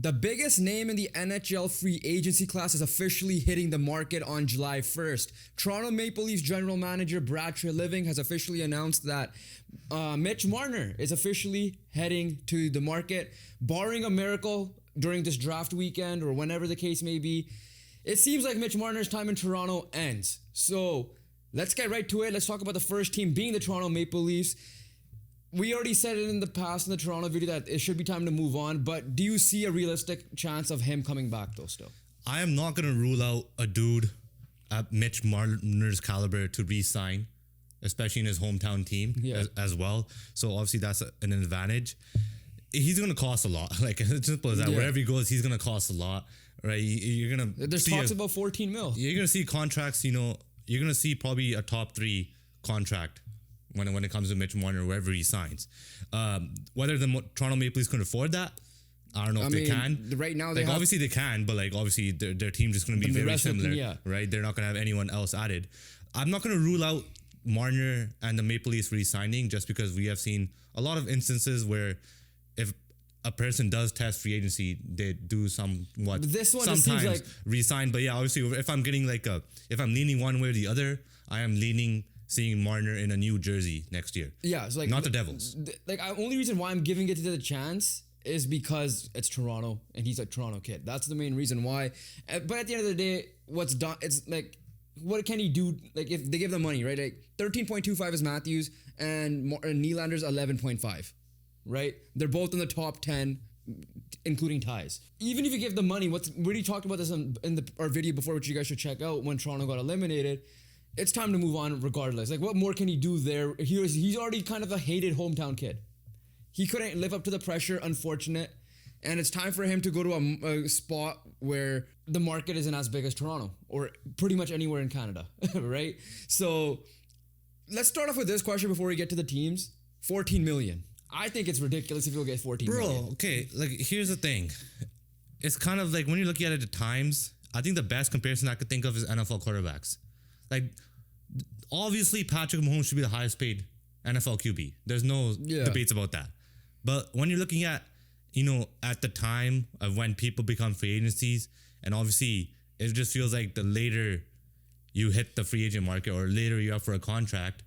The biggest name in the NHL free agency class is officially hitting the market on July 1st. Toronto Maple Leafs general manager Brad Treliving has officially announced that Mitch Marner is officially heading to the market. Barring a miracle during this draft weekend or whenever the case may be, it seems like Mitch Marner's time in Toronto ends. So let's get right to it. Let's talk about the first team being the Toronto Maple Leafs. We already said it in the past in the Toronto video that it should be time to move on, but do you see a realistic chance of him coming back though still? I am not going to rule out a dude at Mitch Marner's caliber to re-sign, especially in his hometown team as well. So obviously that's an advantage. He's going to cost a lot. Like, it's simple as that. Wherever he goes, he's going to cost a lot, right? You're going to There's talks about 14 mil. You're going to see contracts, you're going to see probably a top 3 contract when it comes to Mitch Marner, wherever he signs. Whether the Toronto Maple Leafs can afford that, I don't know if they can. Right now, obviously they can, but obviously their team just going to be very similar, right? They're not going to have anyone else added. I'm not going to rule out Marner and the Maple Leafs re-signing just because we have seen a lot of instances where if a person does test free agency, they do somewhat this one sometimes like resign. But yeah, obviously if I'm getting if I'm leaning one way or the other, I am leaning seeing Marner in a new jersey next year. Yeah, it's not the Devils. Only reason why I'm giving it to the chance is because it's Toronto and he's a Toronto kid. That's the main reason why. But at the end of the day, what's done? It's what can he do? If they give the money, right? 13.25 is Matthews and Nylander's 11.5. Right? They're both in the top 10, including ties. Even if you give the money, we already talked about this in our video before, which you guys should check out when Toronto got eliminated. It's time to move on regardless. What more can he do there? He's already kind of a hated hometown kid. He couldn't live up to the pressure, unfortunate. And it's time for him to go to a spot where the market isn't as big as Toronto or pretty much anywhere in Canada, right? So let's start off with this question before we get to the teams. 14 million. I think it's ridiculous if you'll get 14 million. Bro, okay, here's the thing. It's kind of when you're looking at it at times, I think the best comparison I could think of is NFL quarterbacks. Obviously, Patrick Mahomes should be the highest paid NFL QB. There's no debates about that. But when you're looking at, at the time of when people become free agencies, and obviously it just feels like the later you hit the free agent market or later you're up for a contract,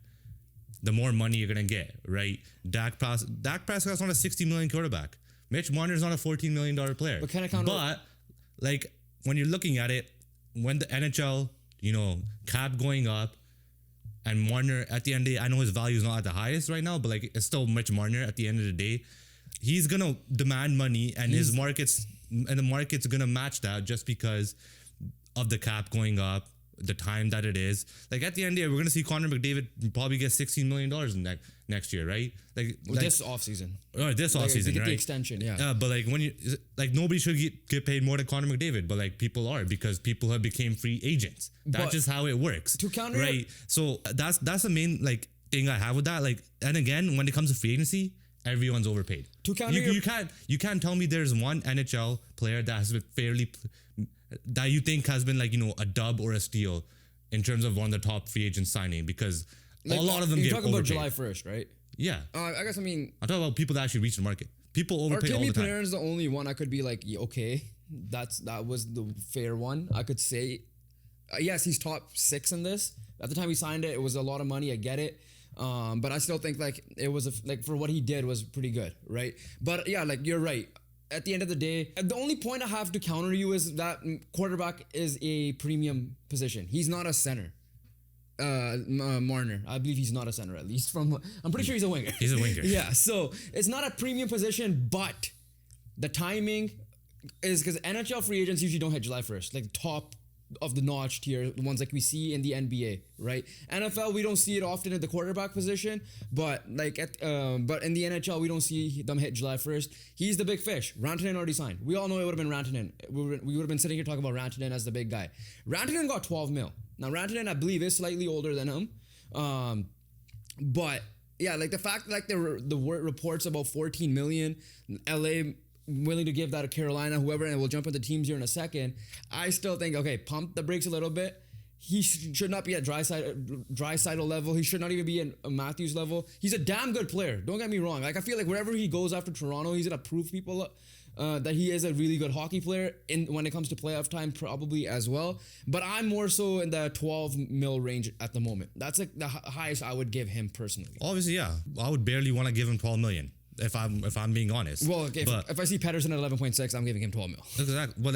the more money you're going to get, right? Dak Prescott's not a $60 million quarterback. Mitch Marner's not a $14 million player. But can I count? But, when you're looking at it, when the NHL, cap going up, and Marner, at the end of the day, I know his value is not at the highest right now, but it's still Mitch Marner at the end of the day. He's going to demand money, and the market's going to match that just because of the cap going up, the time that it is. At the end of the day, we're going to see Connor McDavid probably get $16 million next year, right? This offseason. Or this offseason, right? The extension, yeah. But when you, nobody should get paid more than Connor McDavid, but people are because people have became free agents. That's just how it works. To counter right? So that's the main thing I have with that. And again, when it comes to free agency, everyone's overpaid. To counter you can't tell me there's one NHL player that has been fairly that you think has been a dub or a steal in terms of one of the top free agents signing, because a lot of them get overpaid. You're talking about July 1st, right? Yeah. I'm talking about people that actually reach the market. People overpay all the time. Artemi Panarin's the only one I could be okay, that was the fair one. I could say, yes, he's top 6 in this. At the time he signed it, it was a lot of money. I get it. But I still think it was for what he did was pretty good, right? But yeah, you're right. At the end of the day, the only point I have to counter you is that quarterback is a premium position. He's not a center. Marner, I believe he's not a center, at least I'm pretty sure he's a winger. He's a winger. Yeah, so it's not a premium position, but the timing is because NHL free agents usually don't hit July 1st, top of the notch tier, the ones we see in the NBA, right? NFL, we don't see it often at the quarterback position, but but in the NHL, we don't see them hit July 1st. He's the big fish. Rantanen already signed. We all know it would have been Rantanen. We would have been sitting here talking about Rantanen as the big guy. Rantanen got 12 mil. Now, Rantanen, I believe, is slightly older than him. But yeah, the fact the reports about 14 million, LA willing to give that to Carolina, whoever, and we'll jump into teams here in a second. I still think, okay, pump the brakes a little bit. He should not be at Draisaitl level. He should not even be at a Matthews level. He's a damn good player. Don't get me wrong. I feel wherever he goes after Toronto, he's gonna prove people that he is a really good hockey player when it comes to playoff time, probably as well. But I'm more so in the 12 mil range at the moment. That's like the highest I would give him personally. Obviously, yeah. I would barely want to give him 12 million if I'm being honest. Well, okay, if I see Pettersson at 11.6, I'm giving him 12 mil. Exactly. Well,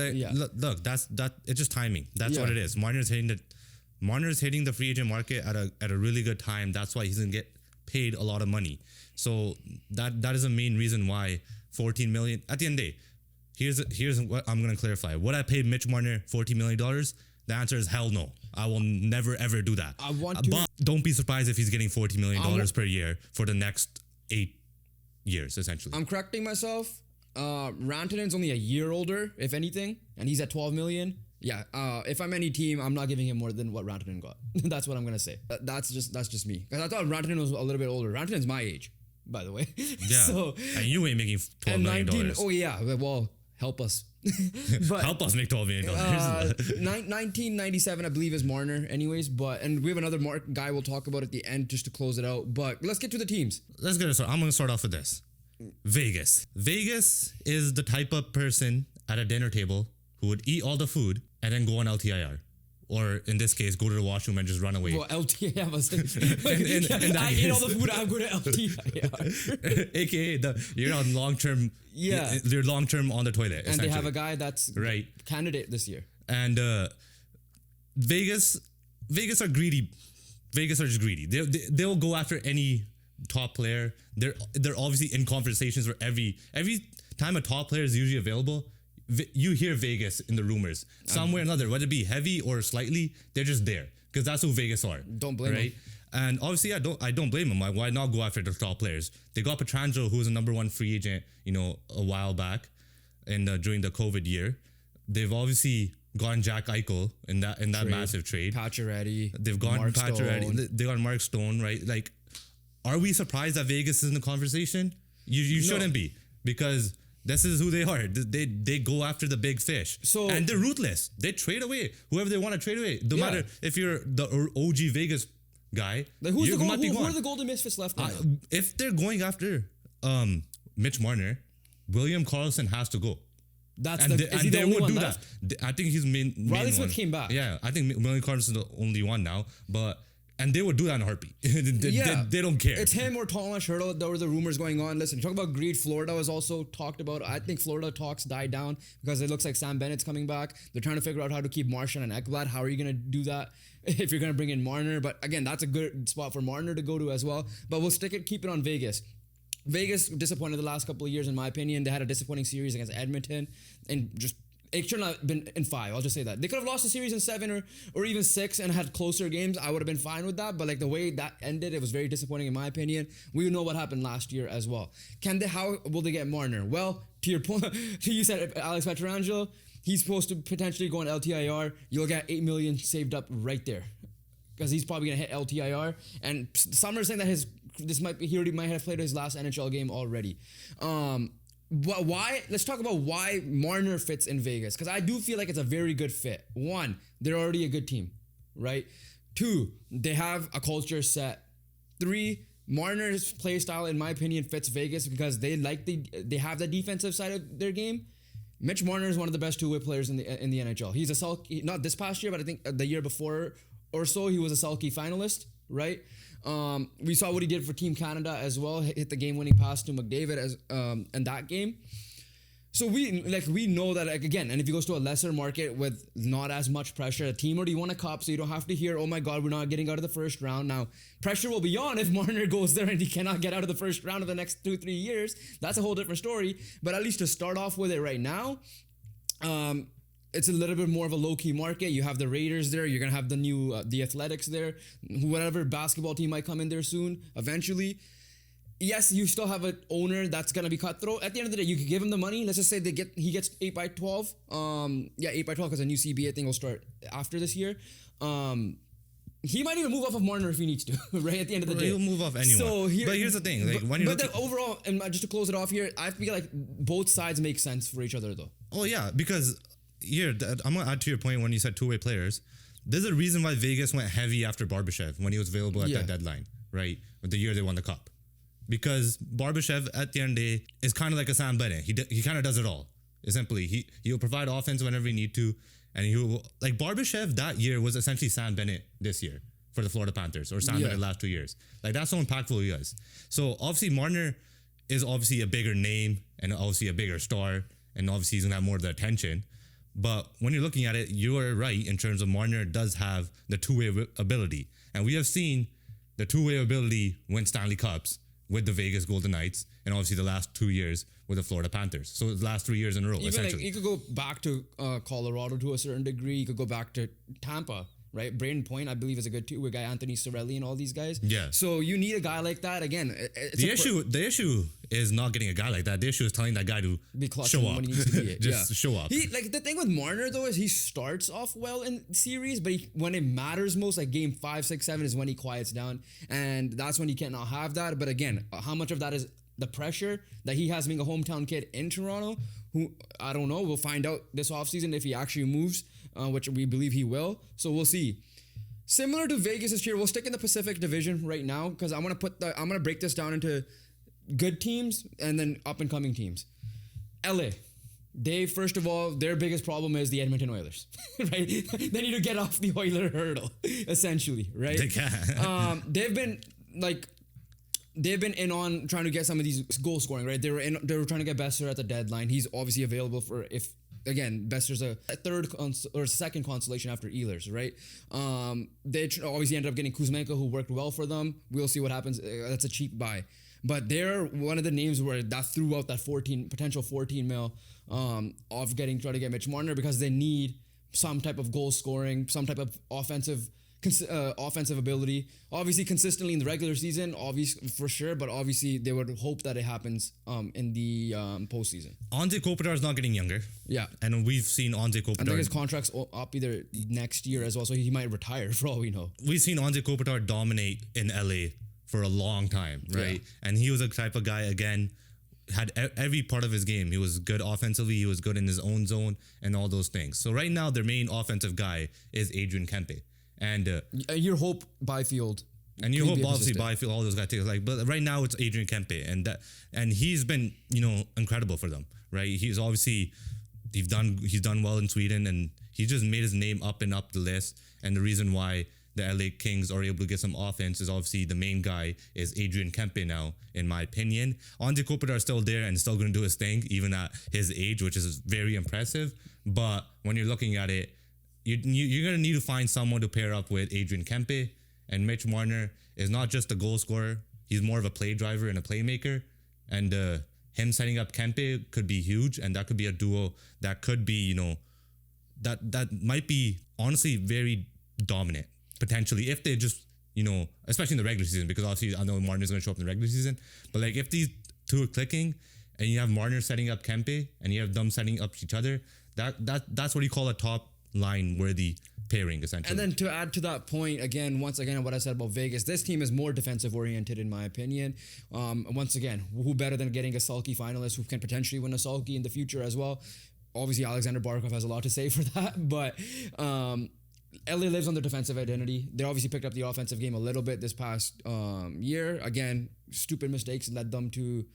look, that's it's just timing. That's what it is. Marner's hitting the free agent market at a really good time. That's why he's gonna get paid a lot of money. So that is the main reason why 14 million. At the end of the day, here's what I'm gonna clarify. Would I pay Mitch Marner $14 million? The answer is hell no. I will never ever do that. But don't be surprised if he's getting $40 million per year for the next 8 years, essentially. I'm correcting myself. Rantanen's only a year older, if anything, and he's at 12 million. Yeah, if I'm any team, I'm not giving him more than what Rantanen got. That's what I'm gonna say. That's just me. Because I thought Rantanen was a little bit older. Rantanen's my age, by the way. Yeah. So, and you ain't making $12 million. Oh yeah. Well, help us. But, help us make $12 million. 1997, I believe, is Marner. Anyways, and we have another guy we'll talk about at the end just to close it out. But let's get to the teams. Let's get it started. I'm gonna start off with this. Vegas. Vegas is the type of person at a dinner table who would eat all the food and then go on LTIR. Or in this case, go to the washroom and just run away. Well, LTIR was I ate all the food, I'm going to LTIR. AKA, you're on long-term. Yeah. You're long-term on the toilet. And they have a guy that's right candidate this year. And Vegas are greedy. Vegas are just greedy. They'll go after any top player. They're obviously in conversations where every time a top player is usually available, you hear Vegas in the rumors somewhere or another, whether it be heavy or slightly, they're just there because that's who Vegas are. Don't blame them. And obviously, I don't blame them. Why not go after the top players? They got Pietrangelo, who was a number one free agent, a while back, during the COVID year. They've obviously gotten Jack Eichel in that massive trade. Pacioretty. They've gotten Pacioretty. They got Mark Stone, right? Like, are we surprised that Vegas is in the conversation? You shouldn't be, because this is who they are. They go after the big fish. And they're ruthless. They trade away whoever they want to trade away. No matter if you're the OG Vegas guy. Like who are the Golden Misfits left now? If they're going after Mitch Marner, William Karlsson has to go. Is he the only one left? I think he's main Riley Smith one. came back. Yeah, I think William Karlsson is the only one now. And they would do that in a heartbeat. They don't care. It's him or Thomas Hertl. There were the rumors going on. Listen, talk about greed. Florida was also talked about. I think Florida talks died down because it looks like Sam Bennett's coming back. They're trying to figure out how to keep Marchand and Ekblad. How are you going to do that if you're going to bring in Marner? But again, that's a good spot for Marner to go to as well. But we'll keep it on Vegas. Vegas disappointed the last couple of years, in my opinion. They had a disappointing series against Edmonton, and it should not have been in 5. I'll just say that. They could have lost the series in 7 or even 6 and had closer games. I would have been fine with that. But like the way that ended, it was very disappointing in my opinion. We know what happened last year as well. How will they get Marner? Well, to your point, you said Alex Pietrangelo, he's supposed to potentially go on LTIR. You'll get $8 million saved up right there, because he's probably gonna hit LTIR. And some are saying that he already might have played his last NHL game already. But why? Let's talk about why Marner fits in Vegas, because I do feel like it's a very good fit. 1, they're already a good team, right? 2, they have a culture set. 3, Marner's play style, in my opinion, fits Vegas because they have the defensive side of their game. Mitch Marner is one of the best two-way players in the NHL. He's a Selke, not this past year, but I think the year before or so, he was a Selke finalist, right? We saw what he did for Team Canada as well. Hit the game-winning pass to McDavid in that game. So we know that, like, again, and if he goes to a lesser market with not as much pressure, a team already won a cup, so you don't have to hear, oh my God, we're not getting out of the first round. Now, pressure will be on if Marner goes there and he cannot get out of the first round of the next 2-3 years. That's a whole different story. But at least to start off with it right now, it's a little bit more of a low-key market. You have the Raiders there. You're going to have the Athletics there. Whatever basketball team might come in there soon, eventually. Yes, you still have an owner that's going to be cutthroat. At the end of the day, you could give him the money. Let's just say he gets 8x12. 8x12 because a new CBA thing will start after this year. He might even move off of Marner if he needs to, right? At the end of the day. He'll move off anyone. But here's the thing. Overall, and just to close it off here, I feel like both sides make sense for each other, though. Oh, yeah, because here, I'm going to add to your point when you said two-way players. There's a reason why Vegas went heavy after Barbashev when he was available at that deadline, right? The year they won the cup. Because Barbashev, at the end of the day, is kind of like a Sam Bennett. He kind of does it all. Simply, he'll provide offense whenever you need to, and he will, like Barbashev that year was essentially Sam Bennett this year for the Florida Panthers, or Sam Bennett last 2 years. Like that's how impactful he is. So obviously Marner is obviously a bigger name and obviously a bigger star, and obviously he's gonna have more of the attention. But when you're looking at it, you are right in terms of Marner does have the two-way ability, and we have seen the two-way ability win Stanley Cups with the Vegas Golden Knights, and obviously the last 2 years with the Florida Panthers. So the last 3 years in a row, Even essentially. like, you could go back to Colorado to a certain degree. You could go back to Tampa, right? Braden Point, I believe, is a good two-way guy. Anthony Cirelli and all these guys. Yeah. So you need a guy like that. Again, it's The issue is not getting a guy like that. The issue is telling that guy to be clutch show up. when he needs to be it. Just show up. The thing with Marner though is he starts off well in series, but when it matters most, like game 5, 6, 7, is when he quiets down, and that's when he cannot have that. But again, how much of that is the pressure that he has being a hometown kid in Toronto, who I don't know. We'll find out this offseason if he actually moves, which we believe he will. So we'll see. Similar to Vegas this year, we'll stick in the Pacific Division right now because I'm gonna break this down into good teams and then up and coming teams. LA. First of all, their biggest problem is the Edmonton Oilers, right? They need to get off the Oiler hurdle, essentially, right? They can. They've been in on trying to get some of these goal scoring, right? They were trying to get Boeser at the deadline. He's obviously available for if. Again, Boeser's a third or second constellation after Ehlers, right? They obviously ended up getting Kuzmenko, who worked well for them. We'll see what happens. That's a cheap buy. But they're one of the names where that threw out that potential 14 mil of trying to get Mitch Marner because they need some type of goal scoring, some type of offensive ability. Obviously, consistently in the regular season, obviously for sure, but obviously they would hope that it happens in the postseason. Anze Kopitar is not getting younger. Yeah. And we've seen Anze Kopitar. I think his contract's up either next year as well, so he might retire for all we know. We've seen Anze Kopitar dominate in LA for a long time, right? Yeah. And he was a type of guy, again, had every part of his game. He was good offensively, he was good in his own zone, and all those things. So right now, their main offensive guy is Adrian Kempe. And you hope Byfield, and you hope obviously Byfield, all those guys take but right now it's Adrian Kempe, and he's been incredible for them, right? He's obviously he's done well in Sweden, and he just made his name up and up the list. And the reason why the LA Kings are able to get some offense is obviously the main guy is Adrian Kempe now, in my opinion. Anze Kopitar is still there and still going to do his thing even at his age, which is very impressive. But when you're looking at it, you're going to need to find someone to pair up with Adrian Kempe. And Mitch Marner is not just a goal scorer. He's more of a play driver and a playmaker. And him setting up Kempe could be huge. And that could be a duo that could be, that might be honestly very dominant, potentially, if they just, especially in the regular season, because obviously I know Marner's going to show up in the regular season. But like if these two are clicking and you have Marner setting up Kempe and you have them setting up each other, that's what you call a top line worthy pairing, essentially. And then to add to that point, once again, what I said about Vegas, this team is more defensive oriented in my opinion. Once again, who better than getting a Sulky finalist who can potentially win a Sulky in the future as well? Obviously, Alexander Barkov has a lot to say for that, but LA lives on their defensive identity. They obviously picked up the offensive game a little bit this past year. Again, stupid mistakes led them to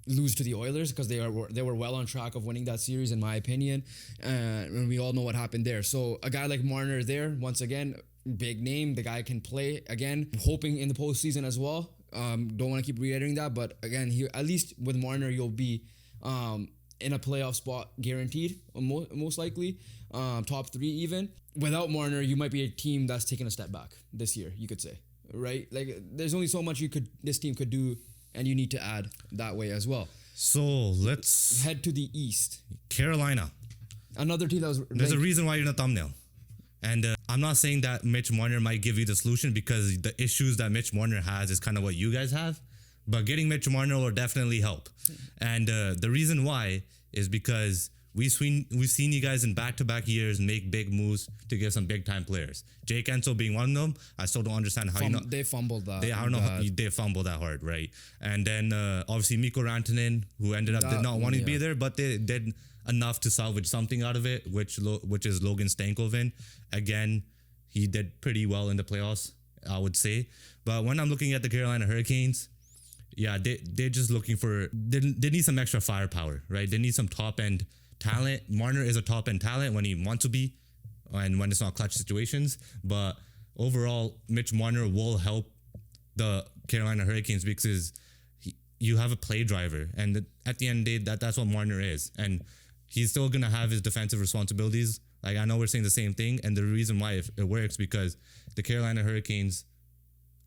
lose to the Oilers because they were well on track of winning that series, in my opinion, and we all know what happened there. So a guy like Marner there, once again, big name. The guy can play, again, hoping in the postseason as well. Don't want to keep reiterating that, but again, at least with Marner, you'll be in a playoff spot guaranteed, most likely, top 3 even. Without Marner, you might be a team that's taken a step back this year, you could say, right? Like there's only so much this team could do, and you need to add that way as well. So let's head to the East. Carolina. Another team that was... There's a reason why you're in the thumbnail. And I'm not saying that Mitch Marner might give you the solution, because the issues that Mitch Marner has is kind of what you guys have. But getting Mitch Marner will definitely help. And the reason why is because we've seen you guys in back-to-back years make big moves to get some big-time players. Jake Ensel being one of them. I still don't understand how they fumbled that. I don't know how they fumbled that hard, right? And then obviously Mikko Rantanen, who ended up did not want to be there, but they did enough to salvage something out of it, which is Logan Stankoven. Again, he did pretty well in the playoffs, I would say. But when I'm looking at the Carolina Hurricanes, Yeah, they're just looking for they need some extra firepower, right? They need some top end talent. Marner is a top end talent when he wants to be, and when it's not clutch situations. But overall, Mitch Marner will help the Carolina Hurricanes because you have a play driver, and at the end of the day, that's what Marner is, and he's still gonna have his defensive responsibilities. Like, I know we're saying the same thing, and the reason why it works because the Carolina Hurricanes,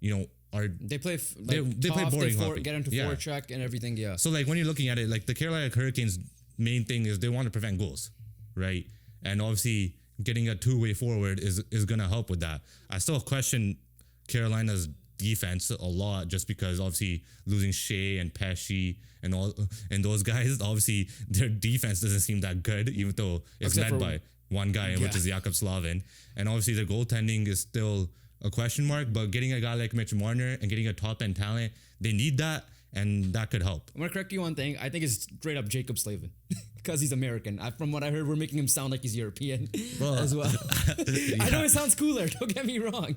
they play they play boring hockey. Get into forecheck and everything. Yeah. So like when you're looking at it, like the Carolina Hurricanes' main thing is they want to prevent goals, right? And obviously getting a two-way forward is gonna help with that. I still question Carolina's defense a lot just because obviously losing Shea and Pesci and those guys, obviously their defense doesn't seem that good, even though it's led by one guy, which is Jakub Slavin, and obviously their goaltending is still a question mark. But getting a guy like Mitch Marner and getting a top end talent, they need that, and that could help. I'm gonna correct you one thing. I think it's straight up Jakub Slavin because he's American. From what I heard, we're making him sound like he's European as well. I know it sounds cooler. Don't get me wrong,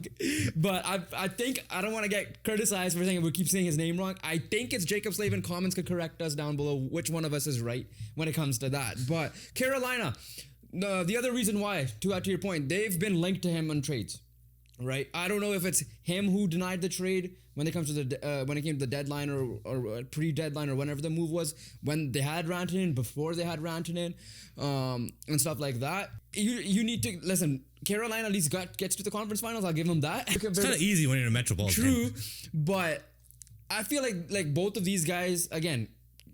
but I think I don't want to get criticized for saying we keep saying his name wrong. I think it's Jakub Slavin. Comments could correct us down below which one of us is right when it comes to that. But Carolina, the other reason why, to add to your point, they've been linked to him on trades. Right, I don't know if it's him who denied the trade when it comes to when it came to the deadline or pre-deadline or whenever the move was, when they had Rantanen, before they had Rantanen, and stuff like that. You need to listen. Carolina at least gets to the conference finals. I'll give them that. It's kind of easy when you're in a Metropolitan. True, but I feel like both of these guys, again,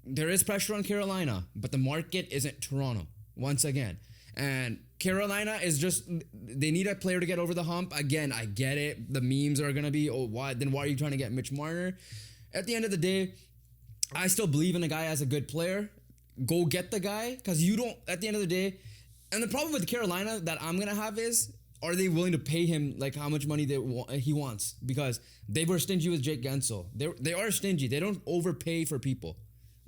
there is pressure on Carolina, but the market isn't Toronto once again. And Carolina is just, they need a player to get over the hump. Again, I get it. The memes are going to be, why are you trying to get Mitch Marner? At the end of the day, I still believe in a guy as a good player. Go get the guy, because you don't, at the end of the day, and the problem with Carolina that I'm going to have is, are they willing to pay him like how much money he wants? Because they were stingy with Jake Gensel. They are stingy. They don't overpay for people,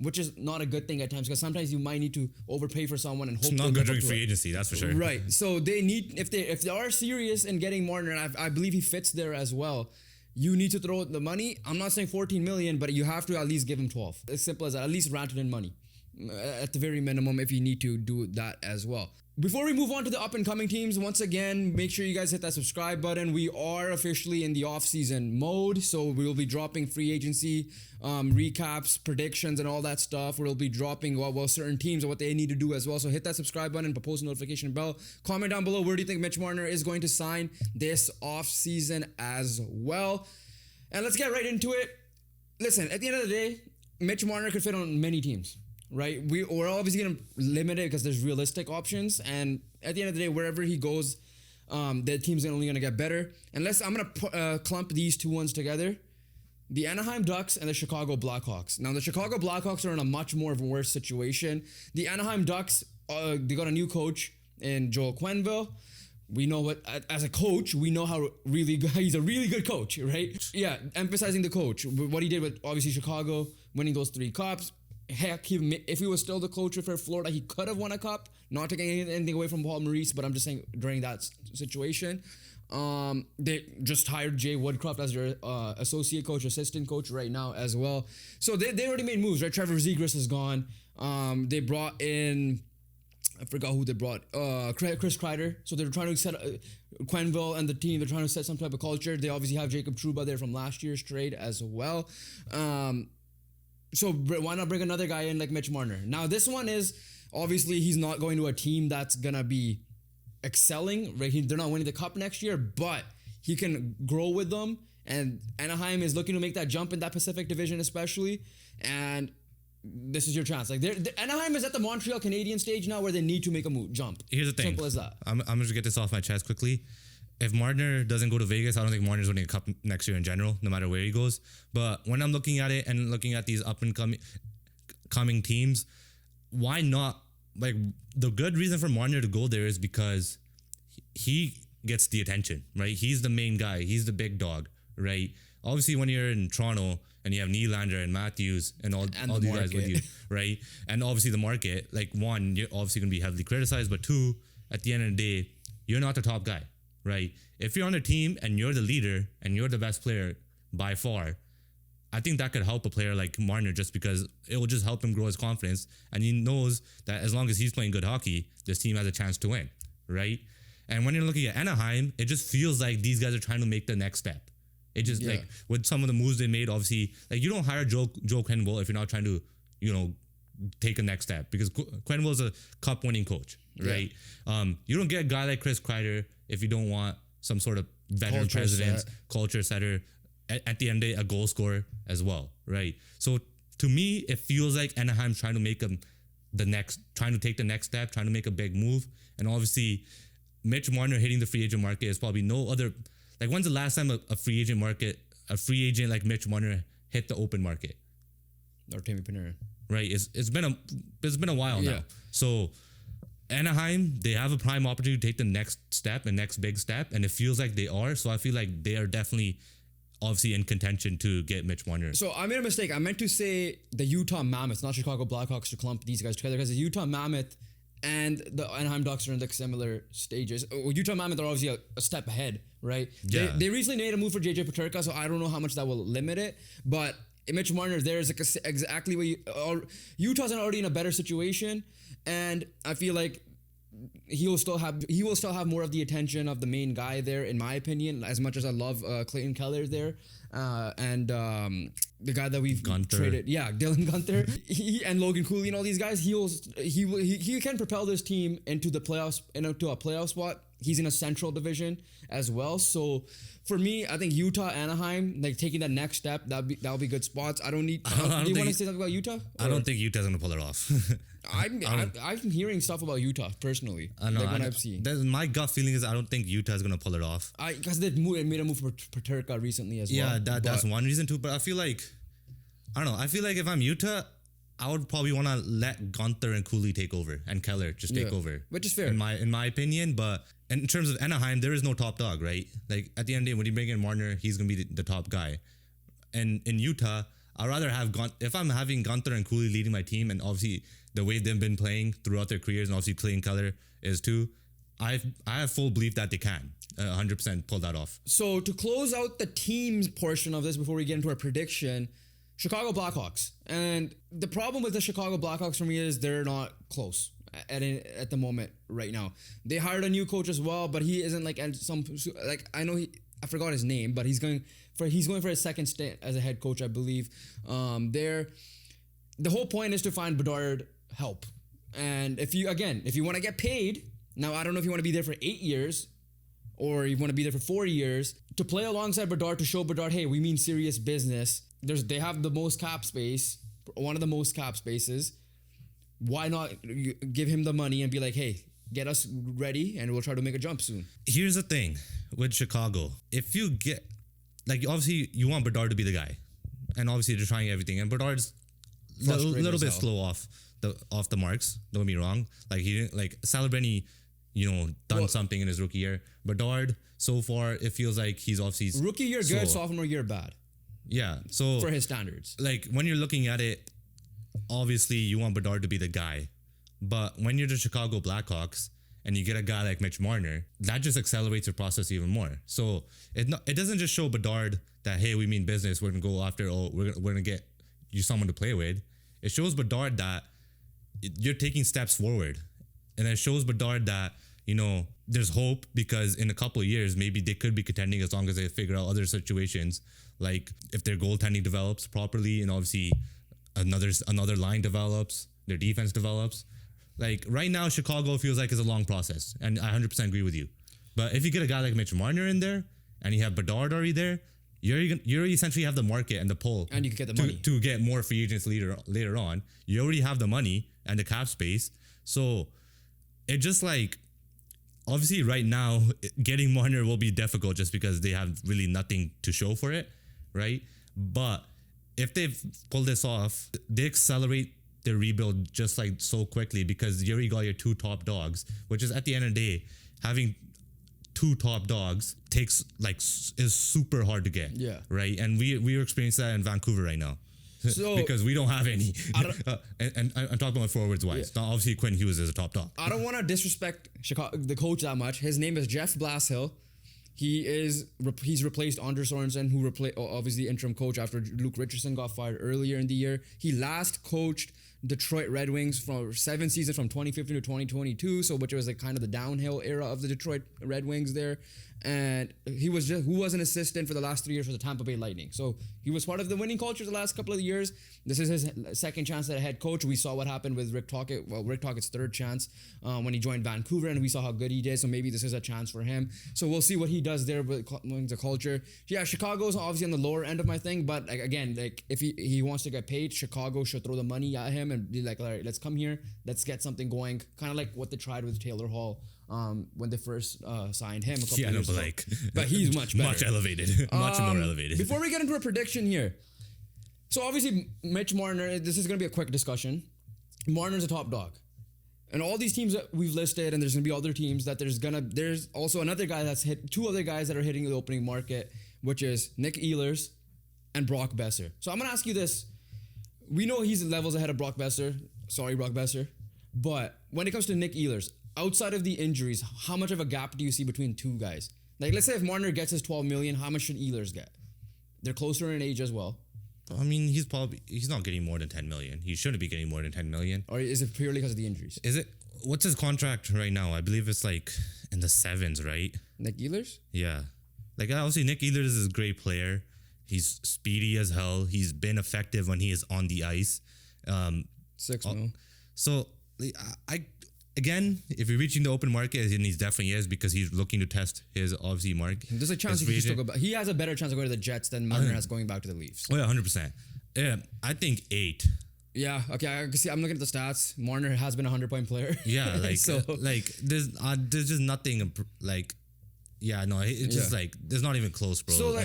which is not a good thing at times, because sometimes you might need to overpay for someone and hope. It's not good during free agency, that's for sure. Right. So they need, if they are serious in getting Marner, and I believe he fits there as well, you need to throw the money. I'm not saying 14 million, but you have to at least give him 12. As simple as that. At least Rantanen money, at the very minimum, if you need to do that as well. Before we move on to the up-and-coming teams, once again, make sure you guys hit that subscribe button. We are officially in the off-season mode, so we'll be dropping free agency recaps, predictions, and all that stuff. We'll be dropping certain teams and what they need to do as well. So hit that subscribe button, post notification bell. Comment down below, where do you think Mitch Marner is going to sign this off-season as well? And let's get right into it. Listen, at the end of the day, Mitch Marner could fit on many teams. Right, we're obviously gonna limit it because there's realistic options, and at the end of the day, wherever he goes, the team's only gonna get better. And I'm gonna clump these two ones together: the Anaheim Ducks and the Chicago Blackhawks. Now, the Chicago Blackhawks are in a much more of a worse situation. The Anaheim Ducks, they got a new coach in Joel Quenneville. We know what, as a coach, we know how really good, he's a really good coach, right? Yeah, emphasizing the coach, what he did with obviously Chicago, winning those 3 cups. Heck, if he was still the coach for Florida, he could have won a cup. Not taking anything away from Paul Maurice, but I'm just saying during that situation, they just hired Jay Woodcroft as their associate coach, assistant coach right now as well. So they already made moves, right? Trevor Zegras is gone. They brought in, I forgot who they brought, Chris Kreider. So they're trying to set Quenneville and the team. They're trying to set some type of culture. They obviously have Jacob Trouba there from last year's trade as well. So why not bring another guy in like Mitch Marner? Now, this one is, obviously, he's not going to a team that's going to be excelling, right? They're not winning the cup next year, but he can grow with them. And Anaheim is looking to make that jump in that Pacific Division especially. And this is your chance. Like Anaheim is at the Montreal Canadiens stage now where they need to make a jump. Here's the thing. Simple as that. I'm going to get this off my chest quickly. If Marner doesn't go to Vegas, I don't think Marner's winning a cup next year in general, no matter where he goes. But when I'm looking at it and looking at these up-and-coming teams, why not? Like, the good reason for Marner to go there is because he gets the attention, right? He's the main guy. He's the big dog, right? Obviously, when you're in Toronto and you have Nylander and Matthews and all these guys with you, right? And obviously the market, like, one, you're obviously going to be heavily criticized, but two, at the end of the day, you're not the top guy. Right? If you're on a team and you're the leader and you're the best player by far, I think that could help a player like Marner just because it will just help him grow his confidence. And he knows that as long as he's playing good hockey, this team has a chance to win, right? And when you're looking at Anaheim, it just feels like these guys are trying to make the next step. It just like with some of the moves they made, obviously, like you don't hire Joe Quenneville if you're not trying to, take a next step, because Quenneville is a cup winning coach, right? You don't get a guy like Chris Kreider if you don't want some sort of veteran president, culture setter, at the end of the day, a goal scorer as well, right? So to me, it feels like Anaheim's trying to make trying to take the next step, trying to make a big move. And obviously, Mitch Marner hitting the free agent market is probably no other. Like, when's the last time a free agent like Mitch Marner hit the open market? Or Timmy Panarin. Right. It's been a while now. So Anaheim, they have a prime opportunity to take the next step, the next big step, and it feels like they are. So I feel like they are definitely obviously in contention to get Mitch Marner. So I made a mistake. I meant to say the Utah Mammoth, not Chicago Blackhawks, to clump these guys together, because the Utah Mammoth and the Anaheim Ducks are in like similar stages. Utah Mammoth are obviously a step ahead, right? Yeah. They recently made a move for JJ Peterka, so I don't know how much that will limit it, but Mitch Marner there is like exactly what Utah's already in a better situation, and I feel like he will still have more of the attention of the main guy there, in my opinion. As much as I love Clayton Keller there, and the guy that we've traded, Dylan Gunther, and Logan Cooley and all these guys, he can propel this team into the playoffs, into a playoff spot. He's in a Central Division as well, so for me, I think Utah, Anaheim, like taking that next step, that'll be good spots. Do you want to say something about Utah? I don't think Utah's gonna pull it off. I'm hearing stuff about Utah personally. I know. I've seen. My gut feeling is I don't think Utah's gonna pull it off. Because they made a move for Peterka recently as well. Yeah, that's one reason too. But I feel like, I don't know. I feel like if I'm Utah, I would probably want to let Gunther and Cooley take over and Keller just take over, which is fair in my opinion. But in terms of Anaheim, there is no top dog, right? Like at the end of the day, when you bring in Marner, he's gonna be the top guy. And in Utah, I'd rather have if I'm having Gunther and Cooley leading my team, and obviously the way they've been playing throughout their careers, and obviously Clayton Keller is too, I have full belief that they can 100% pull that off. So to close out the teams portion of this before we get into our prediction, Chicago Blackhawks. And the problem with the Chicago Blackhawks for me is they're not close at the moment right now. They hired a new coach as well, but he isn't like I know I forgot his name, but he's going for his second stint as a head coach, I believe. The whole point is to find Bedard help. And if you want to get paid, now I don't know if you want to be there for 8 years or you want to be there for 4 years, to play alongside Bedard, to show Bedard, hey, we mean serious business. They have the most cap space, one of the most cap spaces. Why not give him the money and be like, hey, get us ready and we'll try to make a jump soon. Here's the thing with Chicago. If you get, like, obviously you want Bedard to be the guy, and obviously they're trying everything, and Bedard's a little bit slow off the marks. Don't get me wrong. Like he didn't, like Salibeni, done something in his rookie year. Bedard, so far it feels like he's obviously rookie year slow. Good, sophomore year bad. Yeah, so for his standards, like when you're looking at it, obviously you want Bedard to be the guy, but when you're the Chicago Blackhawks and you get a guy like Mitch Marner, that just accelerates your process even more. So it doesn't just show Bedard that, hey, we mean business, we're gonna go after, we're gonna get you someone to play with. It shows Bedard that you're taking steps forward, and it shows Bedard that there's hope, because in a couple of years maybe they could be contending as long as they figure out other situations, like if their goaltending develops properly, and obviously another line develops, their defense develops. Like right now, Chicago feels like it's a long process, and I 100% agree with you. But if you get a guy like Mitch Marner in there, and you have Bedard already there, you essentially have the market and the pull, and you can get the money to get more free agents later on. You already have the money and the cap space, so it just like, obviously right now getting Marner will be difficult just because they have really nothing to show for it, right? But if they pull this off, they accelerate their rebuild just like so quickly, because you already got your two top dogs, which is at the end of the day, having two top dogs is super hard to get. Yeah. Right. And we are experiencing that in Vancouver right now. So, because we don't have any. And I'm talking about forwards wise. Yeah. Now, obviously Quinn Hughes is a top dog. I don't want to disrespect the coach that much. His name is Jeff Blashill. He's replaced Anders Sorensen, who obviously interim coach after Luke Richardson got fired earlier in the year. He last coached Detroit Red Wings for 7 seasons from 2015 to 2022, so which was like kind of the downhill era of the Detroit Red Wings there. And who was an assistant for the last 3 years for the Tampa Bay Lightning. So he was part of the winning culture the last couple of years. This is his second chance at a head coach. We saw what happened with Rick Tocchet. Well, Rick Tocchett's third chance when he joined Vancouver, and we saw how good he did. So maybe this is a chance for him. So we'll see what he does there with the culture. Yeah, Chicago's obviously on the lower end of my thing, but like again, like if he wants to get paid, Chicago should throw the money at him and be like, all right, let's come here, let's get something going. Kind of like what they tried with Taylor Hall. When they first signed him a couple years ago. But he's much better. Much elevated. Much more elevated. Before we get into a prediction here, so obviously Mitch Marner, this is going to be a quick discussion. Marner's a top dog. And all these teams that we've listed, and there's going to be other teams that there's also another guy that's hit, 2 other guys that are hitting the opening market, which is Nick Ehlers and Brock Boeser. So I'm going to ask you this. We know he's levels ahead of Brock Boeser. Sorry, Brock Boeser. But when it comes to Nick Ehlers, outside of the injuries, how much of a gap do you see between 2 guys? Like, let's say if Marner gets his $12 million, how much should Ehlers get? They're closer in age as well. I mean, he's not getting more than $10 million. He shouldn't be getting more than $10 million. Or is it purely because of the injuries? What's his contract right now? I believe it's like in the 7s, right? Nick Ehlers? Yeah. Like, obviously, Nick Ehlers is a great player. He's speedy as hell. He's been effective when he is on the ice. 6 mil. So, again, if you're reaching the open market, and he definitely is because he's looking to test his obviously mark. There's a chance he has a better chance of going to the Jets than Marner has going back to the Leafs. Oh yeah, 100%. Yeah, I think 8. Yeah, okay. I can see. I'm looking at the stats. Marner has been a 100-point player. Yeah, like so, there's just nothing like. Yeah, no, it's just like there's not even close, bro. So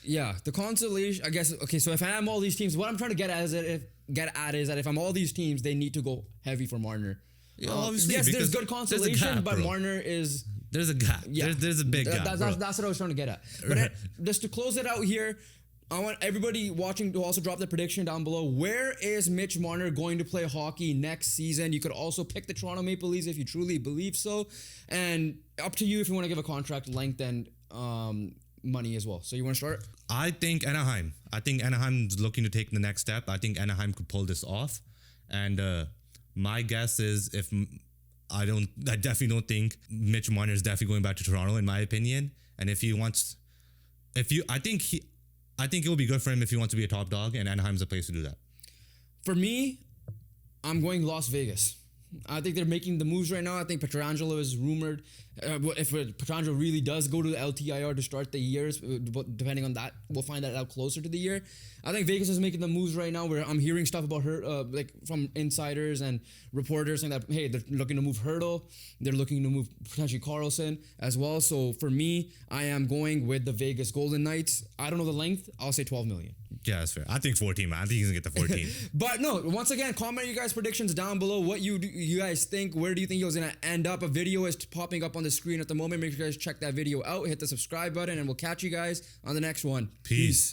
yeah, the consolation. I guess okay. So if I am all these teams, what I'm trying to get at is that if I'm all these teams, they need to go heavy for Marner. Yeah, obviously, yes, there's good consolation, gap, but bro. Marner is... There's a gap. Yeah. There's a big gap, That's what I was trying to get at. But just to close it out here, I want everybody watching to also drop their prediction down below. Where is Mitch Marner going to play hockey next season? You could also pick the Toronto Maple Leafs if you truly believe so. And up to you if you want to give a contract length and money as well. So you want to start? I think Anaheim. I think Anaheim's looking to take the next step. I think Anaheim could pull this off. And... my guess is I definitely don't think Mitch Marner is definitely going back to Toronto in my opinion. And I think it will be good for him if he wants to be a top dog, and Anaheim's a place to do that. For me, I'm going Las Vegas. I think they're making the moves right now. I think Pietrangelo is rumored. If Pietrangelo really does go to the LTIR to start the years, depending on that, we'll find that out closer to the year. I think Vegas is making the moves right now where I'm hearing stuff about her, like from insiders and reporters saying that, hey, they're looking to move Hurdle. They're looking to move potentially Carlson as well. So for me, I am going with the Vegas Golden Knights. I don't know the length. I'll say 12 million. Yeah, that's fair. I think 14, man. I think he's going to get the 14. But no, once again, comment your guys' predictions down below. What you guys think. Where do you think he was going to end up? A video is popping up on the screen at the moment. Make sure you guys check that video out. Hit the subscribe button, and we'll catch you guys on the next one. Peace.